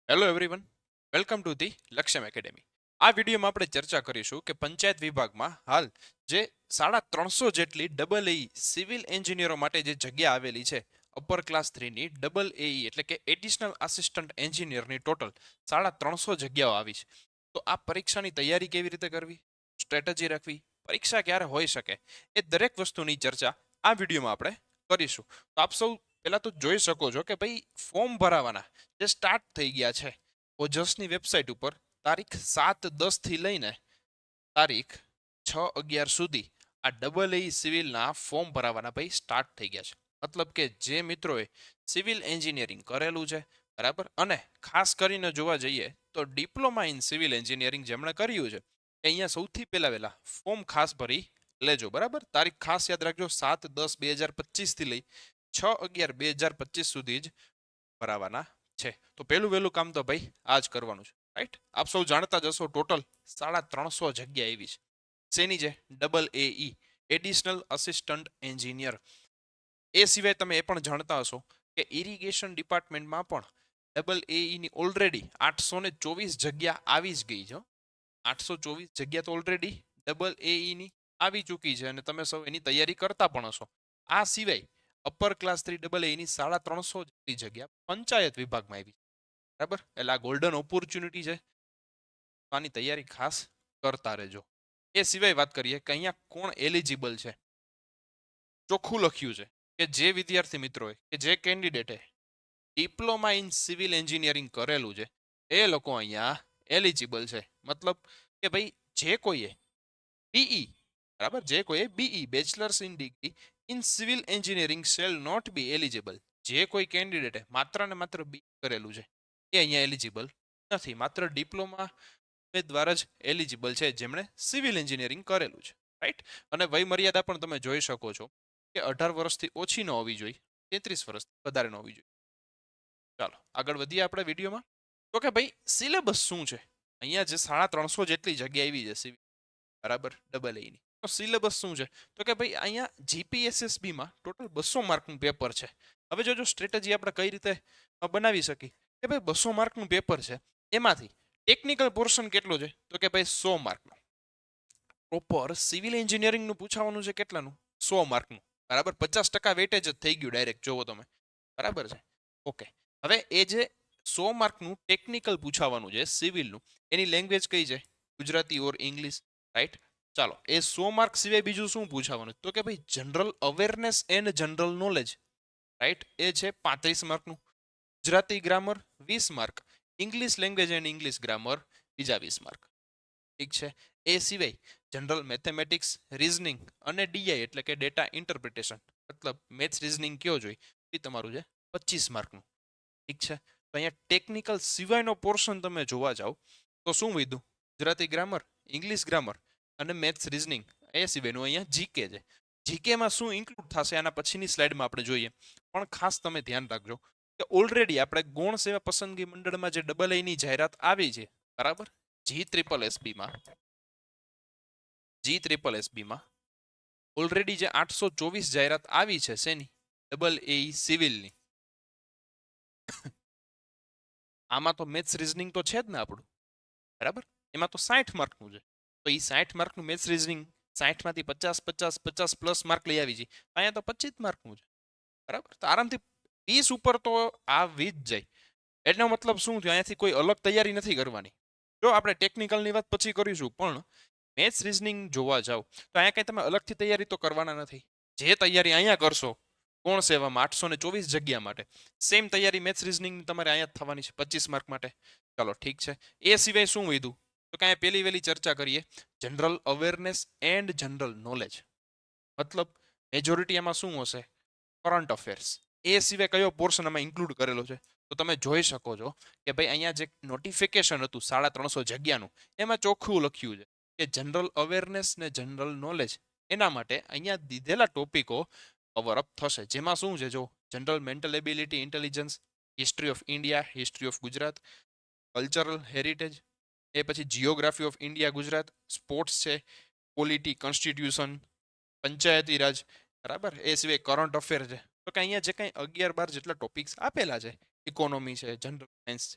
Hello everyone, welcome to the Lakshyam Academy. આ વિડીયોમાં આપણે ચર્ચા કરીશું કે પંચાયત વિભાગમાં હાલ જે 350 જેટલી ડબલ એઈ સિવિલ એન્જિનિયરો માટે જે જગ્યા આવેલી છે, અપર ક્લાસ 3ની ડબલ એઈ એટલે કે એડિશનલ આસિસ્ટન્ટ એન્જિનિયરની ટોટલ 350 જગ્યાઓ આવી છે. તો આ પરીક્ષાની તૈયારી કેવી રીતે કરવી, સ્ટ્રેટેજી રાખવી, પરીક્ષા ક્યારે હોઈ શકે, એ દરેક વસ્તુની ચર્ચા આ વિડીયોમાં આપણે કરીશું. તો આપ સૌ પહેલા તો જોઈ શકો છો કે ભાઈ ફોર્મ ભરાવાના જે સ્ટાર્ટ થઈ ગયા છે ઓજસની વેબસાઇટ ઉપર તારીખ 7/10 થી લઈને તારીખ 6/11 સુધી આ ડબલ એઈ સિવિલના ફોર્મ ભરાવાના ભાઈ સ્ટાર્ટ થઈ ગયા છે. મતલબ કે જે મિત્રોએ સિવિલ એન્જિનિયરિંગ કરેલું છે, બરાબર, અને ખાસ કરીને જોવા જઈએ તો ડિપ્લોમા ઇન સિવિલ એન્જિનિયરિંગ જેમણે કર્યું છે એ અહીંયા સૌથી પહેલા ફોર્મ ખાસ ભરી લેજો. બરાબર, તારીખ ખાસ યાદ રાખજો, 7/10/2025 થી લઈ 6/11/2025 સુધી જ ભરાવાના છે. તો પહેલું વહેલું કામ તો ભાઈ આ જ કરવાનું છે, રાઈટ. આપ સૌ જાણતા જ હશો ટોટલ 350 જગ્યા એવી છે. શેની છે? ડબલ એઈ, એડિશનલ અસિસ્ટન્ટ એન્જિનિયર. એ સિવાય તમે એ પણ જાણતા હશો કે ઇરિગેશન ડિપાર્ટમેન્ટમાં પણ ડબલ એઈની ઓલરેડી 824 જગ્યા આવી જ ગઈ છે. 824 જગ્યા તો ઓલરેડી ડબલ એઈની આવી ચૂકી છે અને તમે સૌ એની તૈયારી કરતા પણ હશો. આ સિવાય અપર ક્લાસ 3 ડબલ એની 350 જેટલી જગ્યા પંચાયત વિભાગમાં આવી, બરાબર. એટલે આ ગોલ્ડન ઓપોર્ચ્યુનિટી છે, આની તૈયારી ખાસ કરતા રહેજો. એ સિવાય વાત કરીએ કે અહીંયા કોણ એલિજિબલ છે. ચોખ્ખું લખ્યું છે કે જે વિદ્યાર્થી મિત્રોએ કે જે કેન્ડિડેટે ડિપ્લોમા ઇન સિવિલ એન્જિનિયરિંગ કરેલું છે એ લોકો અહીંયા એલિજિબલ છે. મતલબ કે ભાઈ જે કોઈએ બીઈ, બરાબર, જે કોઈએ BE bachelors in degree in civil engineering shall not be eligible. જે કોઈ કેન્ડિડેટે માત્ર ને માત્ર બી કરેલું છે એ અહીંયા એલિજિબલ નથી. માત્ર ડિપ્લોમા દ્વારા જ એલિજિબલ છે જેમણે સિવિલ એન્જિનિયરિંગ કરેલું છે, રાઈટ. અને વય મર્યાદા પણ તમે જોઈ શકો છો કે 18 વર્ષથી ઓછી ન હોવી જોઈએ, 33 વર્ષથી વધારે ન હોવી જોઈએ. ચાલો આગળ વધીએ આપણે વિડીયોમાં. તો કે ભાઈ સિલેબસ શું છે? અહીંયા જે 350 જેટલી જગ્યા આવી છે સિવિલ, બરાબર, ડબલ એની તો સિલેબસ શું છે? તો કે ભાઈ અહીંયા જીપીએસએસબી માં ટોટલ 200 માર્કનું પેપર છે. હવે જો સ્ટ્રેટેજી આપણે કઈ રીતે બનાવી શકી કે ભાઈ 200 માર્કનું પેપર છે, એમાંથી ટેકનિકલ પોર્શન કેટલું છે? તો કે ભાઈ 100 માર્કનું. પ્રોપર સિવિલ એન્જિનિયરિંગનું પૂછવાનું છે કેટલાનું? 100 માર્કનું, બરાબર. 50% વેટેજ જ થઈ ગયું ડાયરેક્ટ, જોવો તમે, બરાબર છે. ઓકે, હવે એ જે 100 માર્કનું ટેકનિકલ પૂછાવાનું છે સિવિલનું, એની લેંગ્વેજ કઈ છે? ગુજરાતી ઓર ઇંગ્લિશ, રાઈટ. ચાલો, એ 100 માર્ક સિવાય બીજું શું પૂછાવાનું? તો કે ભાઈ general awareness and general knowledge, right, એ છે 35 માર્કનું. Gujarati grammar 20 mark, English language and English grammar બીજા 20 માર્ક. ઠીક છે. એ સિવાય જનરલ મેથેમેટિક્સ, રીઝનિંગ અને ડીઆઈ એટલે કે ડેટા ઇન્ટરપ્રિટેશન, મતલબ મેથ્સ રીઝનિંગ કયો જોઈ, એ તમારું છે 25 માર્કનું. ઠીક છે. તો અહીંયા ટેકનિકલ સિવાયનો પોર્શન તમે જોવા જાવ તો શું વધ્યું? ગુજરાતી ગ્રામર, ઇંગ્લિશ ગ્રામર અને મેથ્સ રીઝનિંગ. એ સિવાયનું અહીંયા જીકે છે. જીકેમાં શું ઇન્ક્લુડ થશે આના પછીની સ્લાઇડમાં આપણે જોઈએ. પણ ખાસ તમે ધ્યાન રાખજો કે ઓલરેડી આપણે ગૌણ સેવા પસંદગી મંડળમાં જે ડબલ એની જાહેરાત આવી છે, બરાબર, જી ટ્રિપલ એસબીમાં ઓલરેડી જે 824 જાહેરાત આવી છે શેની? ડબલ એ સિવિલની. આમાં તો મેથ્સ રીઝનિંગ તો છે જ ને આપણું, બરાબર. એમાં તો 60 માર્કનું છે. તો એ 60 માર્કનું મેથ્સ રીઝનિંગ 60 માંથી 50 પ્લસ માર્ક લઈ આવી છે. અહીંયા તો 25 માર્કનું છે, બરાબર. તો આરામથી 20 ઉપર તો આવી જ જાય. એનો મતલબ શું થયું? અહીંયાથી કોઈ અલગ તૈયારી નથી કરવાની. જો આપણે ટેકનિકલની વાત પછી કરીશું, પણ મેથ્સ રીઝનિંગ જોવા જાવ તો અહીંયા કંઈ તમે અલગથી તૈયારી તો કરવાના નથી. જે તૈયારી અહીંયા કરશો કોણ સેવામાં 824 જગ્યા માટે, સેમ તૈયારી મેથ્સ રીઝનિંગ તમારે અહીંયા થવાની છે 25 માર્ક માટે. ચાલો ઠીક છે. એ સિવાય શું વધ્યું? તો કાંઈ પહેલી વહેલી ચર્ચા કરીએ, general awareness and general knowledge. મતલબ મેજોરિટી એમાં શું હશે? Current affairs. એ સિવાય કયો પોર્શન આમાં ઇન્ક્લુડ કરેલો છે? તો તમે જોઈ શકો છો કે ભાઈ અહીંયા જે નોટિફિકેશન હતું 350 જગ્યાનું, એમાં ચોખ્ખું લખ્યું છે કે જનરલ અવેરનેસ ને જનરલ નોલેજ એના માટે અહીંયા દીધેલા ટોપિકો કવર અપ થશે. જેમાં શું છે? જો general mental ability intelligence, history of India, history of Gujarat, cultural heritage, એ પછી geography of India Gujarat, sports છે, પોલિટી, કોન્સ્ટિટ્યુશન, પંચાયતી રાજ, બરાબર. એ સિવાય કરંટ અફેર છે. તો કે અહીંયા જે કંઈ 11-12 જેટલા ટોપિક્સ આપેલા છે, ઇકોનોમી છે, જનરલ સાયન્સ છે,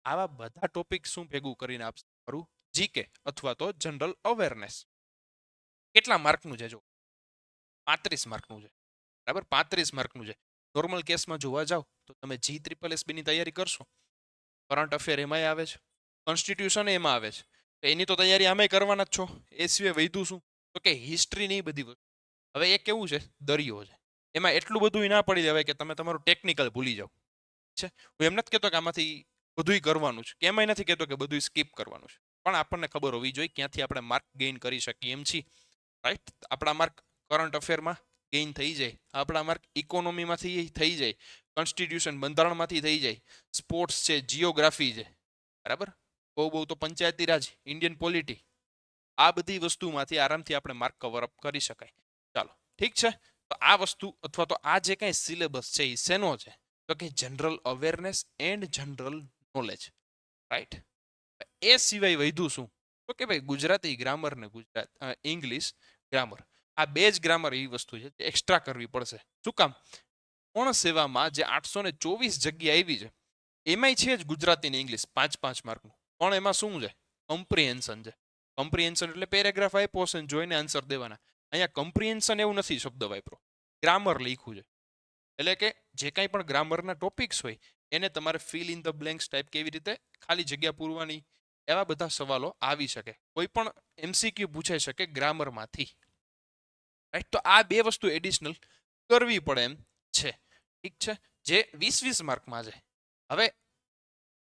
આવા બધા ટોપિક શું ભેગું કરીને આપશે મારું જીકે અથવા તો જનરલ અવેરનેસ. કેટલા માર્કનું છે? જો 35 માર્કનું છે, બરાબર. 35 માર્કનું છે. નોર્મલ કેસમાં જોવા જાવ તો તમે G SSSB ની તૈયારી કરશો, કરંટ અફેર એમાંય આવે છે, કોન્સ્ટિટ્યુશન એમાં આવે છે, તો એની તો તૈયારી આમે કરવાના જ છો. એ સિવાય વૈધું શું? તો કે હિસ્ટ્રી ની બધી વસ્તુ. હવે એ કેવું છે? દરિયો છે. એમાં એટલું બધું ના પડી દેવાય કે તમે તમારું ટેકનિકલ ભૂલી જાઓ છે. હું એમ નથી કહેતો કે આમાંથી બધુંય કરવાનું છે, કે એમાંય નથી કહેતો કે બધું સ્કીપ કરવાનું છે, પણ આપણને ખબર હોવી જોઈએ ક્યાંથી આપણે માર્ક ગેઇન કરી શકીએ એમ છીએ, રાઈટ. આપણા માર્ક કરંટ અફેરમાં ગેઇન થઈ જાય, આપણા માર્ક ઇકોનોમીમાંથી થઈ જાય, કોન્સ્ટિટ્યુશન બંધારણમાંથી થઈ જાય, સ્પોર્ટ્સ છે, જીઓગ્રાફી છે, બરાબર. બહુ બહુ તો પંચાયતી રાજ, ઇન્ડિયન પોલિટી, આ બધી વસ્તુમાંથી આરામથી આપણે માર્ક કવર અપ કરી શકાય. ચાલો, ઠીક છે. તો આ વસ્તુ અથવા તો આ જે કંઈ સિલેબસ છે એ શેનો છે? તો કે general awareness and general knowledge, right. એ સિવાય વૈધું શું? તો કે ભાઈ ગુજરાતી ગ્રામર ને ઇંગ્લિશ ગ્રામર, આ બે જ ગ્રામર એવી વસ્તુ છે જે એક્સ્ટ્રા કરવી પડશે. શું કામ? કોણ સેવામાં જે 824 જગ્યા આવી છે એમાંય છે જ ગુજરાતી ને ઇંગ્લિશ 5-5 માર્કનું, પણ એમાં શું છે? કમ્પ્રિહેન્શન છે. કમ્પ્રિહેન્શન એટલે પેરેગ્રાફ આપ્યો છે જોઈને આન્સર દેવાના. અહીંયા કમ્પ્રિહેન્શન એવું નથી શબ્દ વાપરો, ગ્રામર લખ્યું છે. એટલે કે જે કાંઈ પણ ગ્રામરના ટોપિક્સ હોય એને તમારે fill in the blanks type કેવી રીતે ખાલી જગ્યા પૂરવાની, એવા બધા સવાલો આવી શકે. કોઈ પણ MCQ પૂછાઈ શકે ગ્રામરમાંથી, રાઈટ. તો આ બે વસ્તુ એડિશનલ કરવી પડે એમ છે, ઠીક છે, જે 20-20 માર્કમાં છે. હવે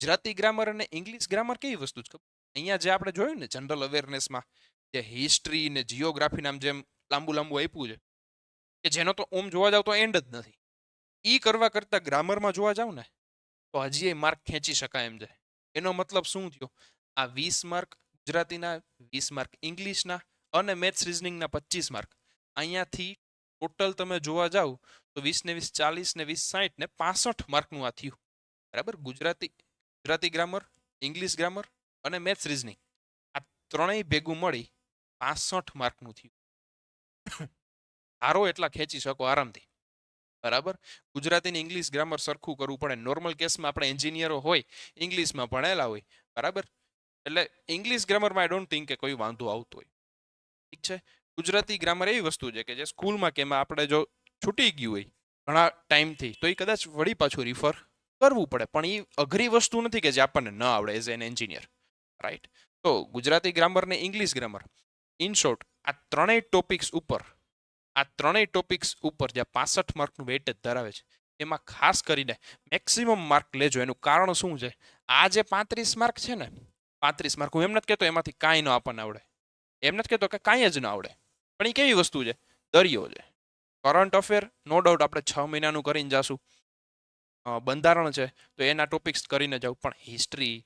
ગુજરાતી ગ્રામર અને ઇંગ્લિશ ગ્રામર કેવી વસ્તુ છે? અહીંયા જે આપણે જોયું ને જનરલ અવેરનેસમાં જે હિસ્ટ્રી ને જીઓગ્રાફી નામ જેમ લાંબુ લાંબુ આપ્યું છે, કે જેનો તો ઓમ જોવા જાવ તો એન્ડ જ નથી. ઈ કરવા કરતા ગ્રામરમાં જોવા જાવ ને તો હજી એ માર્ક ખેંચી શકાય એમ છે. એનો મતલબ શું થયો? આ 20 માર્ક ગુજરાતીના, 20 માર્ક ઇંગ્લિશના અને મેથ્સ રીઝનિંગના 25 માર્ક, અહીંયાથી ટોટલ તમે જોવા જાવ તો 20 ને 20 40 ને 20 60 ને 65 માર્કનું આ થયું, બરાબર. ગુજરાતી ગ્રામર, ઇંગ્લિશ ગ્રામર અને મેથ્સ રીઝનિંગ, આ ત્રણેય ભેગું મળી 65 માર્કનું થયું. હારો એટલા ખેંચી શકો આરામથી, બરાબર. ગુજરાતી ને ઇંગ્લિશ ગ્રામર સરખું કરવું પડે. નોર્મલ કેસમાં આપણે એન્જિનિયરો હોય, ઇંગ્લિશમાં ભણેલા હોય, બરાબર. એટલે ઇંગ્લિશ ગ્રામરમાં આઈ ડોન્ટ થિંક કે કોઈ વાંધો આવતો હોય, ઠીક છે. ગુજરાતી ગ્રામર એવી વસ્તુ છે કે જે સ્કૂલમાં કે એમાં આપણે જો છૂટી ગયું હોય ઘણા ટાઈમથી તો એ કદાચ વળી પાછું રિફર કરવું પડે, પણ એ અઘરી વસ્તુ નથી કે જે આપણને ન આવડે એઝ એન એન્જિનિયર, રાઈટ. તો ગુજરાતી ગ્રામર ને ઇંગ્લિશ ગ્રામર, ઇન શોર્ટ આ ત્રણેય ટોપિક્સ ઉપર જે 65 માર્કનું વેઇટેજ ધરાવે છે એમાં ખાસ કરીને મેક્સિમમ માર્ક લેજો. એનું કારણ શું છે? આ જે 35 માર્ક છે ને, 35 માર્ક, હું એમ નથી કહેતો એમાંથી કાંઈ ન આપણને આવડે, એમ નથી કહેતો કે કાંઈ જ ન આવડે, પણ એ કેવી વસ્તુ છે? દરિયો છે. કરંટ અફેર નો ડાઉટ આપણે 6 મહિનાનું કરીને જાશું, બંધારણ છે તો એના ટોપિક્સ કરીને જાવ, પણ હિસ્ટ્રી,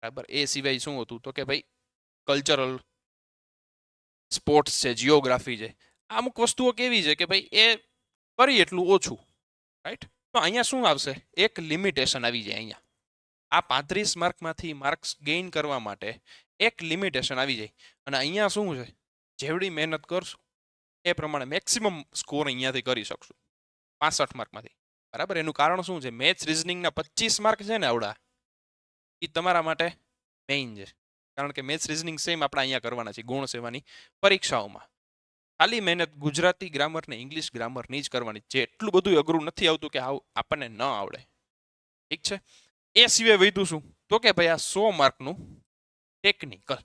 બરાબર, એ સિવાય શું હતું? તો કે ભાઈ કલ્ચરલ, સ્પોર્ટ્સ છે, જીઓગ્રાફી છે, અમુક વસ્તુઓ કેવી છે કે ભાઈ એ કરી એટલું ઓછું, રાઈટ. તો અહીંયા શું આવશે? એક લિમિટેશન આવી જાય. અહીંયા આ 35 માર્કમાંથી માર્ક્સ ગેઇન કરવા માટે એક લિમિટેશન આવી જાય, અને અહીંયા શું છે? જેવડી મહેનત કરશું એ પ્રમાણે મેક્સિમમ સ્કોર અહીંયાથી કરી શકશું 65 માર્કમાંથી, બરાબર. એનું કારણ શું છે? મેથ્સ રીઝનિંગના 25 માર્ક છે ને આવડા, એ તમારા માટે મેઇન છે. કારણ કે મેથ્સ રીઝનિંગ સેમ આપણે અહીંયા કરવાના છે ગુણ સેવાની પરીક્ષાઓમાં. ખાલી મહેનત ગુજરાતી ગ્રામર ને ઇંગ્લિશ ગ્રામરની જ કરવાની, જે એટલું બધું અઘરું નથી આવતું કે આપણને ન આવડે, ઠીક છે. એ સિવાય વૈધું શું? તો કે ભાઈ આ 100 માર્કનું ટેકનિકલ,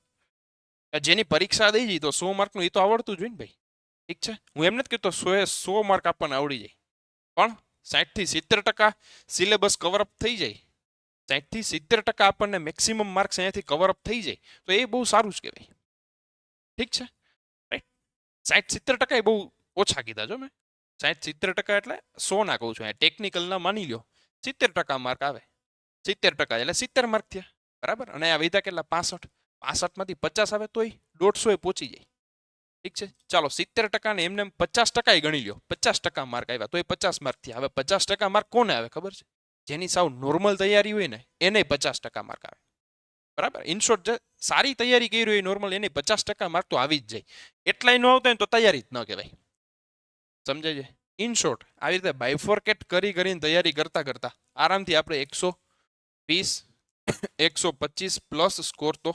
જેની પરીક્ષા દઈ જઈ તો 100 માર્કનું એ તો આવડતું જ હોય ને ભાઈ, ઠીક છે. હું એમ નથી કહેતો 100 માર્ક આપણને આવડી જાય, પણ 60-70% સિલેબસ કવરઅપ થઈ જાય, 60-70% આપણને મેક્સિમમ માર્ક્સ અહીંયાથી કવરઅપ થઈ જાય તો એ બહુ સારું જ કહેવાય, ઠીક છે, રાઈટ. 60-70% એ બહુ ઓછા કીધા જો મેં. 60-70% એટલે 100 ના કહું છું. ટેકનિકલના માની લ્યો 70% માર્ક આવે, 70% એટલે 70 માર્ક થયા, બરાબર. અને આ વધ્યા કેટલા? 65. 65માંથી 50 આવે તોય 150 એ પહોંચી જાય, ઠીક છે. ચાલો 70% ને એમને 50% ગણી લ્યો, 50% માર્ક આવ્યા તો એ 50 માર્ક થયા. હવે 50% માર્ક કોને આવે ખબર છે? જેની સાવ નોર્મલ તૈયારી હોય ને એને 50% માર્ક આવે, બરાબર. ઇન શોર્ટ, જે સારી તૈયારી કરી હોય નોર્મલ એને 50% માર્ક તો આવી જ જાય. એટલાય ન આવતા હોય તો તૈયારી જ ન કહેવાય, સમજાય છે? ઇન શોર્ટ આવી રીતે બાયફોર્કેટ કરીને તૈયારી કરતા કરતા આરામથી આપણે 120 125 પ્લસ સ્કોર તો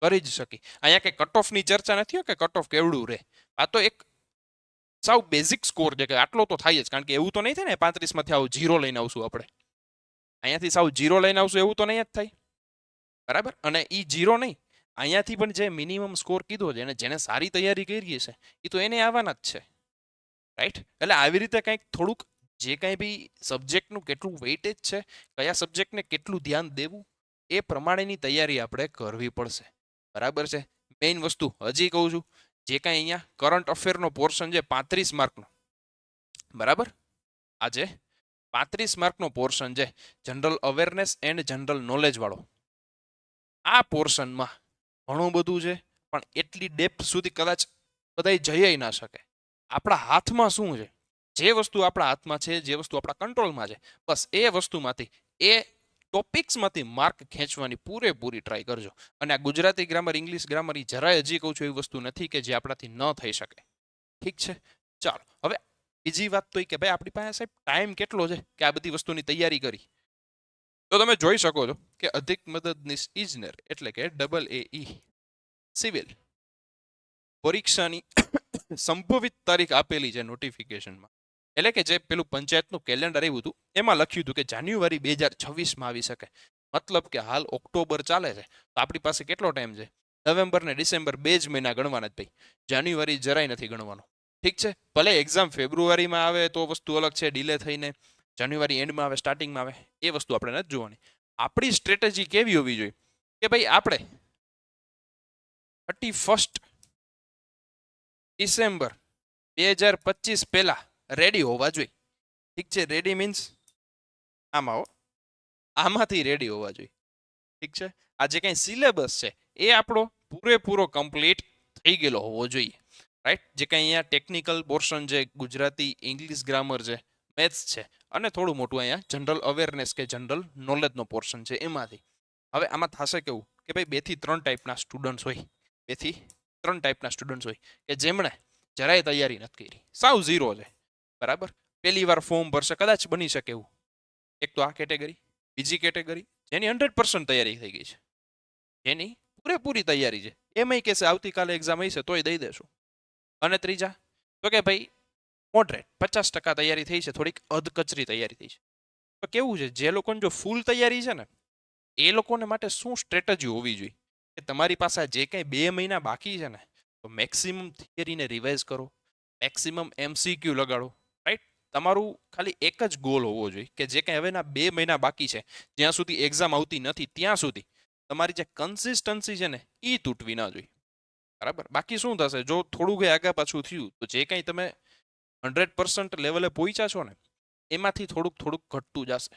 કરી જ શકી. અહીંયા કે કટ ઓફની ચર્ચા નથી કે કટ ઓફ કેવડું રહે. આ તો એક સાવ બેઝિક સ્કોર છે કે આટલો તો થાય જ, કારણ કે એવું તો નહીં થાય ને 35 માંથી આવું 0 લઈને આવશું આપણે. અહીંયાથી સાવ 0 લઈને આવશું એવું તો નહીં જ થાય, બરાબર. અને એ 0 નહીં, અહીંયાથી પણ જે મિનિમમ સ્કોર કીધો છે, જેને સારી તૈયારી કરી છે એ તો એને આવવાના જ છે, રાઈટ. એટલે આવી રીતે કંઈક થોડુંક જે કાંઈ બી સબ્જેક્ટનું કેટલું વેઇટેજ છે, કયા સબ્જેક્ટને કેટલું ધ્યાન દેવું, એ પ્રમાણેની તૈયારી આપણે કરવી પડશે, બરાબર છે. મેઇન વસ્તુ હજી કહું છું, જે કાંઈ અહીંયા કરંટ અફેરનો પોર્શન છે 35 માર્કનો, બરાબર. આજે 35 માર્કનો પોર્શન છે general awareness and general knowledge વાળો. આ પોર્શનમાં ઘણું બધું છે, પણ એટલી ડેપ્થ સુધી કદાચ બધાય જઈ ના શકે. આપણા હાથમાં શું છે, જે વસ્તુ આપણા હાથમાં છે, જે વસ્તુ આપણા કંટ્રોલમાં છે, બસ એ વસ્તુમાંથી, એ ટોપિક્સમાંથી માર્ક ખેંચવાની પૂરેપૂરી ટ્રાય કરજો. અને આ ગુજરાતી ગ્રામર, ઇંગ્લિશ ગ્રામર, એ જરાય હજી કહું છું એવી વસ્તુ નથી કે જે આપણાથી ન થઈ શકે, ઠીક છે. ચાલો હવે બીજી વાત તો એ કે ભાઈ આપણી પાસે સાહેબ ટાઈમ કેટલો છે કે આ બધી વસ્તુની તૈયારી કરી. તો તમે જોઈ શકો છો કે અધિક મદદનીશ ઇજનેર એટલે કે AAE સિવિલ પરીક્ષાની સંભવિત તારીખ આપેલી છે નોટિફિકેશનમાં. એટલે કે જે પેલું પંચાયતનું કેલેન્ડર આવ્યું હતું એમાં લખ્યું હતું કે જાન્યુઆરી 2026માં આવી શકે. મતલબ કે હાલ ઓક્ટોબર ચાલે છે, તો આપણી પાસે કેટલો ટાઈમ છે? નવેમ્બર ને ડિસેમ્બર 2 જ મહિના ગણવાના જ ભાઈ. જાન્યુઆરી જરાય નથી ગણવાનો, ઠીક છે. ભલે એક્ઝામ ફેબ્રુઆરીમાં આવે તો વસ્તુ અલગ છે, ડિલે થઈને જાન્યુઆરી એન્ડમાં આવે, સ્ટાર્ટિંગમાં આવે, એ વસ્તુ આપણે નથી જોવાની. આપણી સ્ટ્રેટેજી કેવી હોવી જોઈએ કે ભાઈ આપણે 31 ડિસેમ્બર 2025 પહેલા રેડી હોવા જોઈએ, ઠીક છે. રેડી મીન્સ આમાંથી રેડી હોવા જોઈએ, ઠીક છે. આ જે કંઈ સિલેબસ છે એ આપણો પૂરેપૂરો કમ્પ્લીટ થઈ ગયેલો હોવો જોઈએ, રાઈટ. જે કંઈ અહીંયા ટેકનિકલ પોર્શન છે, ગુજરાતી, ઇંગ્લિશ ગ્રામર છે, મેથ્સ છે, અને થોડું મોટું અહીંયા જનરલ અવેરનેસ કે જનરલ નોલેજનો પોર્શન છે, એમાંથી. હવે આમાં થશે કેવું કે ભાઈ 2 થી 3 ટાઈપના સ્ટુડન્ટ્સ હોય, 2 થી 3 ટાઈપના સ્ટુડન્ટ્સ હોય કે જેમણે જરાય તૈયારી નથી કરી, સાવ ઝીરો છે, બરાબર. પહેલી વાર ફોર્મ ભરશે, કદાચ બની શકે એવું. એક તો આ કેટેગરી. બીજી કેટેગરી જેની 100% તૈયારી થઈ ગઈ છે, જેની પૂરેપૂરી તૈયારી છે, એમાંય કહેશે આવતીકાલે એક્ઝામ હશે તોય દઈ દેશું. અને ત્રીજા તો કે ભાઈ મોડરેટ 50% તૈયારી થઈ છે, થોડીક અધકચરી તૈયારી થઈ છે. તો કેવું છે, જે લોકોને જો ફૂલ તૈયારી છે ને એ લોકોને માટે શું સ્ટ્રેટેજી હોવી જોઈએ કે તમારી પાસે જે કંઈ 2 મહિના બાકી છે ને, તો મેક્સિમમ થિયરીને રિવાઇઝ કરો, મેક્સિમમ MCQ લગાડો, રાઈટ. તમારું ખાલી એક જ ગોલ હોવો જોઈએ કે જે કંઈ હવેના 2 મહિના બાકી છે, જ્યાં સુધી એક્ઝામ આવતી નથી ત્યાં સુધી તમારી જે કન્સિસ્ટન્સી છે ને એ તૂટવી ના જોઈએ, બરાબર. બાકી શું થશે, જો થોડું કંઈ આગા પાછું થયું તો જે કંઈ તમે 100% લેવલે પહોંચ્યા છો ને એમાંથી થોડુંક થોડુંક ઘટતું જશે.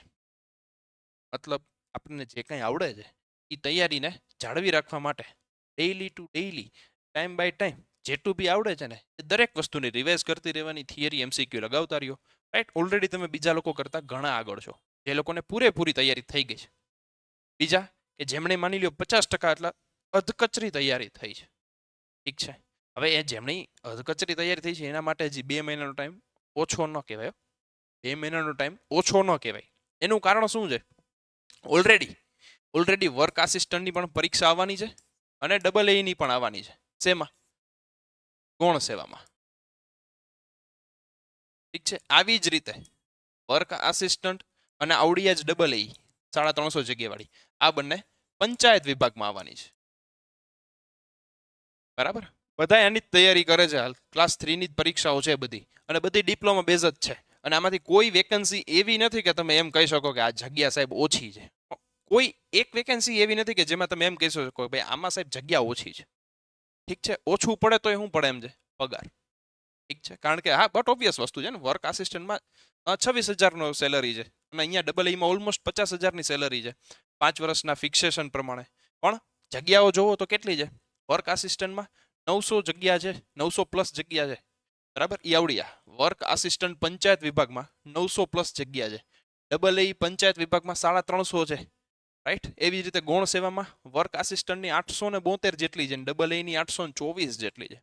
મતલબ આપણને જે કંઈ આવડે છે એ તૈયારીને જાળવી રાખવા માટે daily to daily, time by time જેટલું બી આવડે છે ને એ દરેક વસ્તુની રિવાઇઝ કરતી રહેવાની, થિયરી MCQ લગાવતા રહ્યો, રાઈટ. ઓલરેડી તમે બીજા લોકો કરતાં ઘણા આગળ છો, જે લોકોને પૂરેપૂરી તૈયારી થઈ ગઈ છે. બીજા કે જેમણે માની લ્યો 50% એટલા અધકચરી તૈયારી થઈ છે, ઠીક છે. હવે એ જેમની અધકચરી તૈયારી થઈ છે એના માટે હજી 2 મહિનાનો ટાઈમ ઓછો ન કહેવાય. 2 મહિનાનો ટાઈમ ઓછો ન કહેવાય. એનું કારણ શું છે? ઓલરેડી વર્ક આસિસ્ટન્ટની પણ પરીક્ષા આવવાની છે અને AAEની પણ આવવાની છે. શેમાં? ગૌણ સેવામાં, ઠીક છે. આવી જ રીતે વર્ક આસિસ્ટન્ટ અને આવડી જ AAE 350 જગ્યાવાળી આ બંને પંચાયત વિભાગમાં આવવાની છે, બરાબર. બધા એની જ તૈયારી કરે છે હાલ. ક્લાસ 3ની જ પરીક્ષાઓ છે બધી, અને બધી ડિપ્લોમા બેઝ જ છે. અને આમાંથી કોઈ વેકેન્સી એવી નથી કે તમે એમ કહી શકો કે આ જગ્યા સાહેબ ઓછી છે. કોઈ એક વેકેન્સી એવી નથી કે જેમાં તમે એમ કહી શકો કે ભાઈ આમાં સાહેબ જગ્યા ઓછી છે, ઠીક છે. ઓછું પડે તો એ શું પડે એમ છે? પગાર, ઠીક છે. કારણ કે હા, બટ ઓબ્વિયસ વસ્તુ છે ને, વર્ક આસિસ્ટન્ટમાં 26,000નો સેલરી છે અને અહીંયા AAEમાં ઓલમોસ્ટ 50,000ની સેલરી છે 5 વર્ષના ફિક્સેશન પ્રમાણે. પણ જગ્યાઓ જોવો તો કેટલી છે? વર્ક આસિસ્ટન્ટમાં 900 જગ્યા છે, 900 પ્લસ જગ્યા છે, બરાબર. ઈ આવડિયા વર્ક આસિસ્ટન્ટ પંચાયત વિભાગમાં 900 પ્લસ જગ્યા છે, AAE પંચાયત વિભાગમાં 350 છે, રાઈટ. એવી રીતે ગૌણ સેવામાં વર્ક આસિસ્ટન્ટની 872 જેટલી છે અને AAEની 824 જેટલી છે.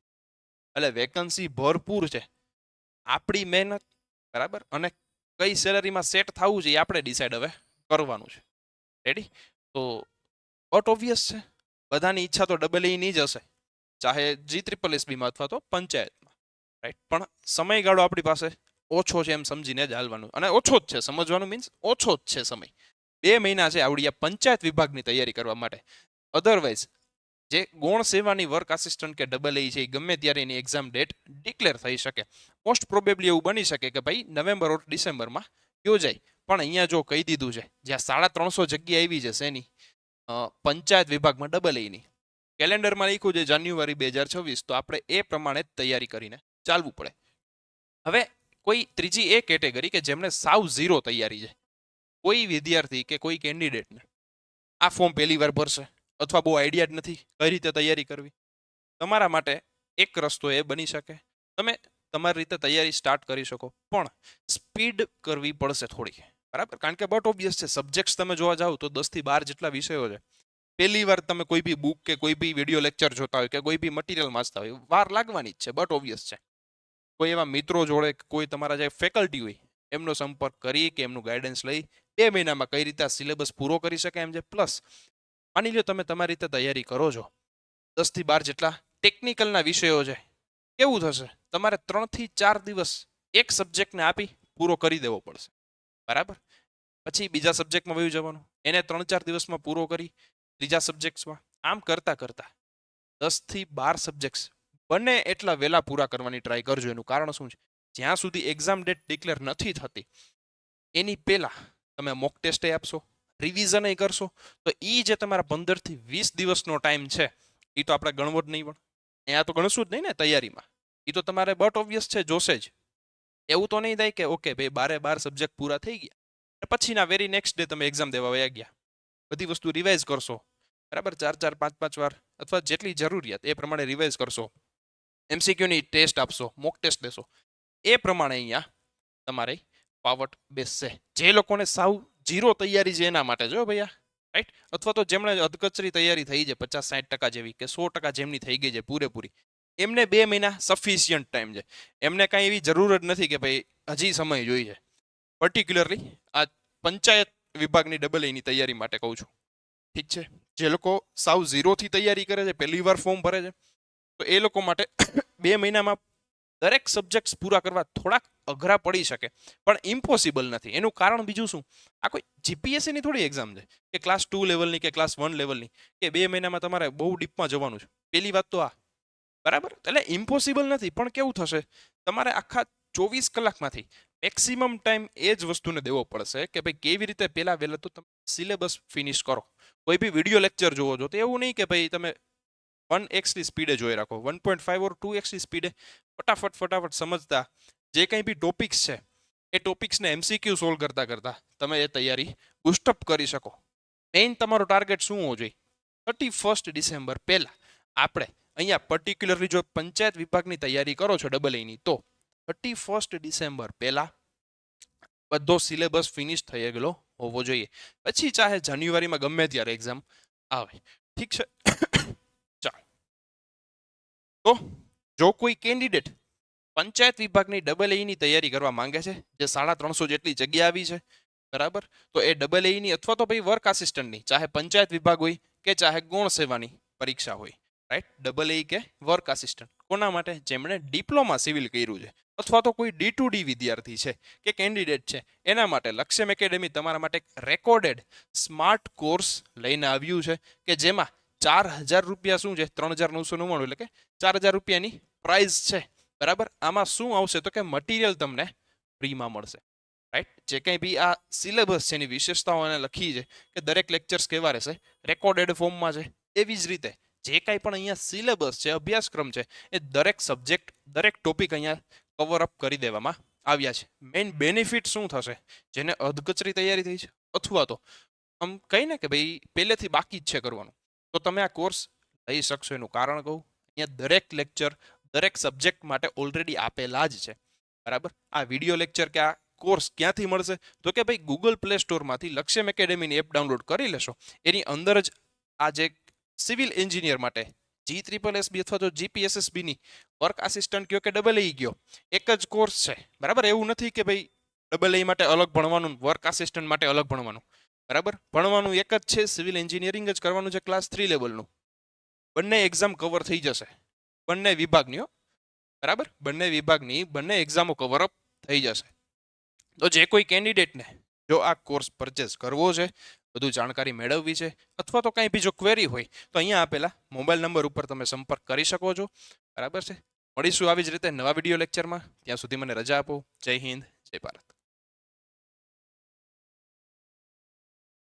એટલે વેકન્સી ભરપૂર છે. આપણી મહેનત, બરાબર, અને કઈ સેલરીમાં સેટ થવું છે એ આપણે ડિસાઈડ હવે કરવાનું છે, રેડી. તો બટ ઓબ્વિયસ છે, બધાની ઈચ્છા તો ડબલ ની જ હશે, ચાહે G SSSB માં અથવા તો પંચાયતમાં, રાઈટ? પણ સમયગાળો આપણી પાસે ઓછો છે એમ સમજીને જ હાલવાનું, અને ઓછો જ છે, સમજવાનું મીન્સ ઓછો જ છે સમય. 2 મહિના છે આવડી આ પંચાયત વિભાગની તૈયારી કરવા માટે. અધરવાઇઝ જે ગૌણ સેવાની વર્ક આસિસ્ટન્ટ કે ડબલ છે એ ગમે ત્યારે એની એક્ઝામ ડેટ ડિક્લેર થઈ શકે. મોસ્ટ પ્રોબેબલી એવું બની શકે કે ભાઈ નવેમ્બર ઓર ડિસેમ્બરમાં યોજાય. પણ અહીંયા જો કહી દીધું છે, જ્યાં 350 જગ્યા આવી છે શેની, પંચાયત વિભાગમાં ડબલ ની, કેલેન્ડરમાં લખ્યું છે જાન્યુઆરી 2026, તો આપણે એ પ્રમાણે જ તૈયારી કરીને ચાલવું પડે. હવે કોઈ ત્રીજી એ કેટેગરી કે જેમને સાવ ઝીરો તૈયારી છે, કોઈ વિદ્યાર્થી કે કોઈ કેન્ડિડેટને આ ફોર્મ પહેલી વાર ભરશે અથવા બહુ આઈડિયા જ નથી કઈ રીતે તૈયારી કરવી, તમારા માટે એક રસ્તો એ બની શકે, તમે તમારી રીતે તૈયારી સ્ટાર્ટ કરી શકો, પણ સ્પીડ કરવી પડશે થોડી, બરાબર? કારણ કે બટ ઓબ્વિયસ છે, સબ્જેક્ટ્સ તમે જોવા જાઓ તો 10 થી 12 જેટલા વિષયો છે. પહેલી વાર તમે કોઈ બી બુક કે કોઈ બી વિડીયો લેક્ચર જોતા હોય કે કોઈ બી મટીરિયલ વાંચતા હોય, વાર લાગવાની જ છે, બટ ઓબ્વિયસ છે. કોઈ એવા મિત્રો જોડે, કોઈ તમારા જે ફેકલ્ટી હોય એમનો સંપર્ક કરી કે એમનું ગાઈડન્સ લઈ 2 મહિનામાં કઈ રીતે આ સિલેબસ પૂરો કરી શકાય એમ છે. પ્લસ માની લો તમે તમારી રીતે તૈયારી કરો છો, 10 થી 12 જેટલા ટેકનિકલના વિષયો છે, કેવું થશે, તમારે 3 થી 4 દિવસ એક સબ્જેક્ટને આપી પૂરો કરી દેવો પડશે, બરાબર? પછી બીજા સબ્જેક્ટમાં વયું જવાનું, એને 3-4 દિવસમાં પૂરો કરી ત્રીજા સબ્જેક્ટ્સમાં, આમ કરતા કરતા 10 થી 12 સબ્જેક્ટ્સ બને એટલા વહેલા પૂરા કરવાની ટ્રાય કરજો. એનું કારણ શું છે, જ્યાં સુધી એક્ઝામ ડેટ ડિક્લેર નથી થતી એની પહેલા તમે મોક ટેસ્ટ આપશો, રિવિઝન કરશો, તો એ જે તમારા 15 થી 20 દિવસનો ટાઈમ છે એ તો આપણે ગણવો જ નહીં. પણ અહીંયા તો ગણશું જ નહીં ને તૈયારીમાં, એ તો તમારે બટ ઓબ્વિયસ છે જોશે જ. એવું તો નહીં થાય કે ઓકે ભાઈ 12 સબ્જેક્ટ પૂરા થઈ ગયા પછીના વેરી નેક્સ્ટ ડે તમે એક્ઝામ દેવા વયા ગયા, બધી વસ્તુ રિવાઇઝ કરશો, બરાબર? 4-4, 5-5 વાર અથવા જેટલી જરૂરિયાત એ પ્રમાણે રિવાઇઝ કરશો, MCQની ટેસ્ટ આપશો, મોક ટેસ્ટ દેશો, એ પ્રમાણે અહીંયા તમારે પાવટ બેસશે. જે લોકોને સાવ ઝીરો તૈયારી છે એના માટે જો ભૈયા, રાઈટ? અથવા તો જેમણે અધકચરી તૈયારી થઈ છે 50-60% જેવી કે 100% જેમની થઈ ગઈ છે પૂરેપૂરી, એમને 2 મહિના સફિશિયન્ટ ટાઈમ છે. એમને કાંઈ એવી જરૂર જ નથી કે ભાઈ હજી સમય જોઈએ. પર્ટિક્યુલરલી આ પંચાયત વિભાગની ડબલ ની તૈયારી માટે કહું છું, ઠીક છે? જે લોકો સાવ ઝીરોથી તૈયારી કરે છે, પહેલી વાર ફોર્મ ભરે છે, તો એ લોકો માટે 2 મહિનામાં દરેક સબ્જેક્ટ્સ પૂરા કરવા થોડાક અઘરા પડી શકે, પણ ઇમ્પોસિબલ નથી. એનું કારણ બીજું શું, આ કોઈ GPSCની થોડી એક્ઝામ છે કે ક્લાસ 2 લેવલની કે ક્લાસ 1 લેવલની, કે 2 મહિનામાં તમારે બહુ ડીપમાં જવાનું છે. પહેલી વાત તો આ, બરાબર? એટલે ઇમ્પોસિબલ નથી, પણ કેવું થશે, તમારે આખા 24 કલાકમાંથી મેક્સિમમ ટાઈમ એ જ વસ્તુને દેવો પડશે કે ભાઈ કેવી રીતે પહેલા વહેલા તો તમે સિલેબસ ફિનિશ કરો. કોઈ બી વિડીયો લેક્ચર જોવો છો તો એવું નહીં કે ભાઈ તમે 1x ની સ્પીડે જોઈ રાખો, 1.5 ઓર 2x ની સ્પીડે ફટાફટ સમજતા જે કંઈ બી ટોપિક્સ છે એ ટોપિક્સને MCQ સોલ્વ કરતા કરતા તમે એ તૈયારી બુસ્ટઅપ કરી શકો. મેઇન તમારો ટાર્ગેટ શું હોવો જોઈએ, 31 ડિસેમ્બર પહેલા આપણે અહીંયા પર્ટિક્યુલરલી જો પંચાયત વિભાગની તૈયારી કરો છો ડબલ ની, તો 31 ડિસેમ્બર પહેલા બધો સિલેબસ ફિનિશ થઈ ગયેલો હોવો જોઈએ. પછી ચાહે જાન્યુઆરીમાં ગમે ત્યારે એક્ઝામ આવે, ઠીક છે? ચાલો, તો જો કોઈ કેન્ડિડેટ પંચાયત વિભાગની ડબલ ની તૈયારી કરવા માંગે છે, જે 350 જેટલી જગ્યા આવી છે, બરાબર? તો એ ડબલ ની અથવા તો ભાઈ વર્ક આસિસ્ટન્ટની, ચાહે પંચાયત વિભાગ હોય કે ચાહે ગૌણ સેવાની પરીક્ષા હોય, રાઈટ? ડબલ કે વર્ક આસિસ્ટન્ટ કોના માટે, જેમણે ડિપ્લોમા સિવિલ કર્યું છે અથવા તો કોઈ D2D વિદ્યાર્થી છે કે કેન્ડિડેટ છે, એના માટે લક્ષ્યમ એકેડેમી તમારા માટે રેકોર્ડેડ સ્માર્ટ કોર્સ લઈને આવ્યું છે કે જેમાં 4000 રૂપિયા શું છે, 3999 એટલે કે 4000 રૂપિયાની પ્રાઇઝ છે, બરાબર? આમાં શું આવશે તો કે મટીરિયલ તમને ફ્રીમાં મળશે, રાઈટ? જે કંઈ બી આ સિલેબસ છે એની વિશેષતાઓને લખી છે કે દરેક લેક્ચર્સ કેવા રહેશે, રેકોર્ડેડ ફોર્મમાં છે. એવી જ રીતે જે કાંઈ પણ અહીંયા સિલેબસ છે, અભ્યાસક્રમ છે, એ દરેક સબ્જેક્ટ, દરેક ટોપિક અહીંયા કવર અપ કરી દેવામાં આવ્યા છે. મેઇન બેનિફિટ શું થશે, જેને અધકચરી તૈયારી થઈ છે અથવા તો આમ કહીને કે ભાઈ પહેલેથી બાકી જ છે કરવાનું, તો તમે આ કોર્સ લઈ શકશો. એનું કારણ કહું, અહીંયા દરેક લેક્ચર દરેક સબ્જેક્ટ માટે ઓલરેડી આપેલા જ છે, બરાબર? આ વિડીયો લેક્ચર કે આ કોર્સ ક્યાંથી મળશે તો કે ભાઈ ગૂગલ પ્લે સ્ટોરમાંથી લક્ષ્યમ એકેડેમીની એપ ડાઉનલોડ કરી લેશો, એની અંદર જ આ જે સિવિલ એન્જિનિયર માટે GSSB અથવા તો GPSSBની વર્ક આસિસ્ટન્ટ કયો કે ડબલ કયો એક જ કોર્સ છે, બરાબર? એવું નથી કે ભાઈ ડબલ માટે અલગ ભણવાનું, વર્ક આસિસ્ટન્ટ માટે અલગ ભણવાનું. બરાબર. ભણવાનું એક જ છે, સિવિલ એન્જિનિયરિંગ જ કરવાનું છે ક્લાસ 3 લેવલનું. બંને એક્ઝામ કવર થઈ જશે, બંને વિભાગની હો. બરાબર, બંને વિભાગની બંને એક્ઝામો કવરઅપ થઈ જશે. તો જે કોઈ કેન્ડિડેટને જો આ કોર્સ પરચેસ કરવો છે, વધુ જાણકારી મેળવવી છે, અથવા તો કાંઈ બીજો ક્વેરી હોય તો અહીંયા આપેલા મોબાઈલ નંબર ઉપર તમે સંપર્ક કરી શકો છો. બરાબર છે. મળીશું આવી જ રીતે નવા વિડીયો લેક્ચરમાં. ત્યાં સુધી મને રજા આપો. જય હિન્દ, જય ભારત.